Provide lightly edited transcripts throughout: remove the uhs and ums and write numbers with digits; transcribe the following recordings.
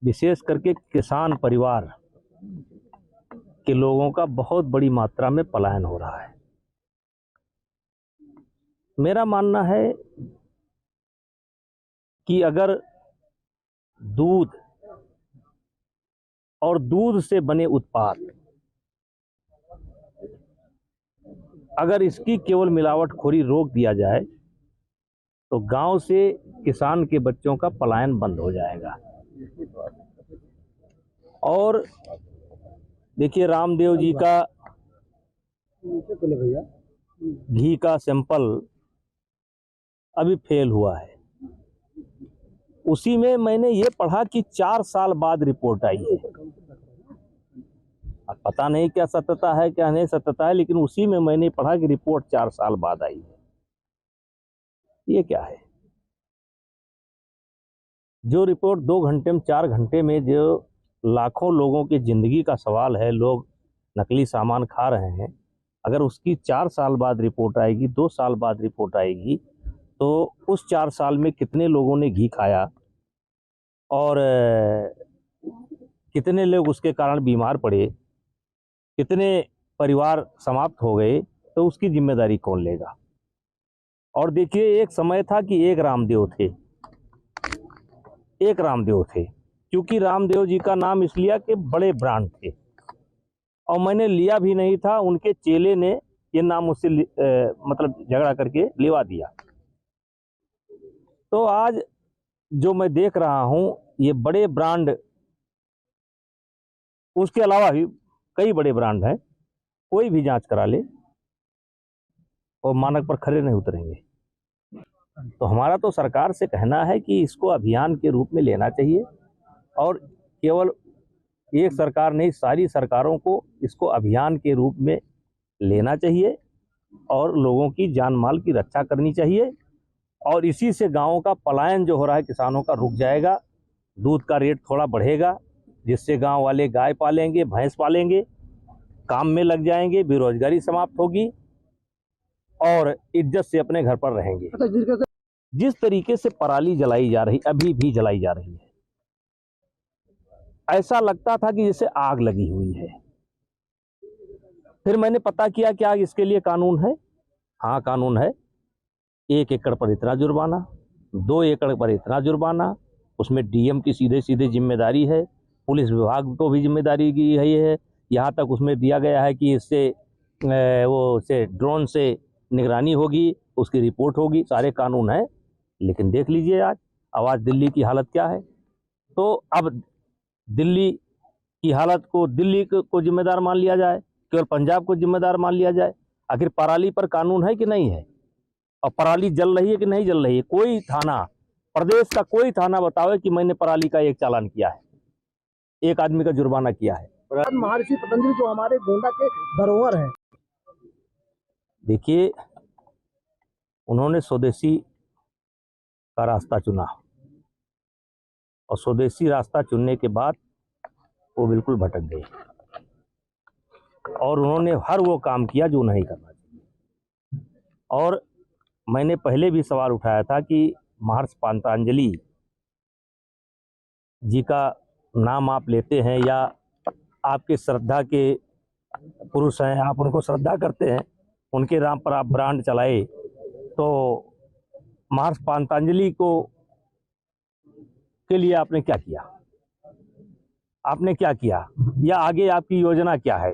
विशेष करके किसान परिवार के लोगों का बहुत बड़ी मात्रा में पलायन हो रहा है। मेरा मानना है कि अगर दूध और दूध से बने उत्पाद, अगर इसकी केवल मिलावटखोरी रोक दिया जाए तो गांव से किसान के बच्चों का पलायन बंद हो जाएगा। और देखिए, रामदेव जी का घी का सैंपल अभी फेल हुआ है। उसी में मैंने ये पढ़ा कि 4 साल बाद रिपोर्ट आई है। अब पता नहीं क्या सत्यता है क्या नहीं सत्यता है, लेकिन उसी में मैंने पढ़ा कि रिपोर्ट 4 साल बाद आई है। ये क्या है? जो रिपोर्ट 2 घंटे में 4 घंटे में जो लाखों लोगों की जिंदगी का सवाल है, लोग नकली सामान खा रहे हैं, अगर उसकी 4 साल बाद रिपोर्ट आएगी, 2 साल बाद रिपोर्ट आएगी, तो उस 4 साल में कितने लोगों ने घी खाया और कितने लोग उसके कारण बीमार पड़े, कितने परिवार समाप्त हो गए, तो उसकी जिम्मेदारी कौन लेगा? और देखिए, एक समय था कि एक रामदेव थे, क्योंकि रामदेव जी का नाम इसलिए कि बड़े ब्रांड थे, और मैंने लिया भी नहीं था, उनके चेले ने ये नाम मुझसे मतलब झगड़ा करके लिवा दिया। तो आज जो मैं देख रहा हूं, ये बड़े ब्रांड, उसके अलावा भी कई बड़े ब्रांड हैं, कोई भी जांच करा ले और मानक पर खरे नहीं उतरेंगे। तो हमारा तो सरकार से कहना है कि इसको अभियान के रूप में लेना चाहिए, और केवल एक सरकार नहीं, सारी सरकारों को इसको अभियान के रूप में लेना चाहिए और लोगों की जान माल की रक्षा करनी चाहिए। और इसी से गाँवों का पलायन जो हो रहा है किसानों का रुक जाएगा, दूध का रेट थोड़ा बढ़ेगा, जिससे गांव वाले गाय पालेंगे, भैंस पालेंगे, काम में लग जाएंगे, बेरोजगारी समाप्त होगी और इज्जत से अपने घर पर रहेंगे। जिस तरीके से पराली जलाई जा रही, अभी भी जलाई जा रही है, ऐसा लगता था कि जैसे आग लगी हुई है। फिर मैंने पता किया क्या इसके लिए कानून है। हाँ, कानून है। 1 एकड़ पर इतना जुर्माना, 2 एकड़ पर इतना जुर्माना, उसमें डीएम की सीधे सीधे जिम्मेदारी है, पुलिस विभाग को भी जिम्मेदारी की है। यहाँ तक उसमें दिया गया है कि इससे ड्रोन से निगरानी होगी, उसकी रिपोर्ट होगी, सारे कानून हैं। लेकिन देख लीजिए आज दिल्ली की हालत क्या है। तो अब दिल्ली की हालत को दिल्ली को जिम्मेदार मान लिया जाए, केवल पंजाब को जिम्मेदार मान लिया जाए। आखिर पराली पर कानून है कि नहीं है, और पराली जल रही है कि नहीं जल रही है? कोई थाना, प्रदेश का कोई थाना बताओ कि मैंने पराली का एक चालान किया है, एक आदमी का जुर्माना किया है। महर्षि पतंजलि जो हमारे गोंडा के धरोहर है, देखिए, उन्होंने स्वदेशी का रास्ता चुना, और स्वदेशी रास्ता चुनने के बाद वो बिल्कुल भटक गए, और उन्होंने हर वो काम किया जो नहीं करना चाहिए। और मैंने पहले भी सवाल उठाया था कि महर्षि पतंजलि जी का नाम आप लेते हैं या आपके श्रद्धा के पुरुष हैं, आप उनको श्रद्धा करते हैं, उनके नाम पर आप ब्रांड चलाए, तो महर्षि पतंजलि को के लिए आपने क्या किया? आपने क्या किया, या आगे आपकी योजना क्या है?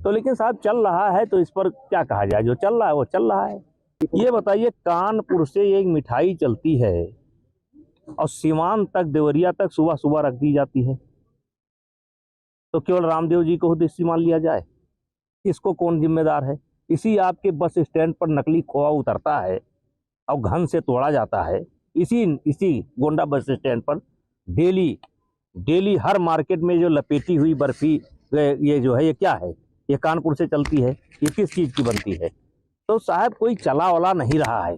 तो लेकिन साहब, चल रहा है तो इस पर क्या कहा जाए, जो चल रहा है वो चल रहा है। ये बताइए, कानपुर से एक मिठाई चलती है और सीवान तक, देवरिया तक सुबह सुबह रख दी जाती है, तो केवल रामदेव जी को उद्देश्य मान लिया जाए? इसको कौन जिम्मेदार है? इसी आपके बस स्टैंड पर नकली खोआ उतरता है और घन से तोड़ा जाता है। इसी गोंडा बस स्टैंड पर डेली हर मार्केट में जो लपेटी हुई बर्फी, ये जो है, ये क्या है? ये कानपुर से चलती है। ये किस चीज़ की बनती है? तो साहब, कोई चला वला नहीं रहा है।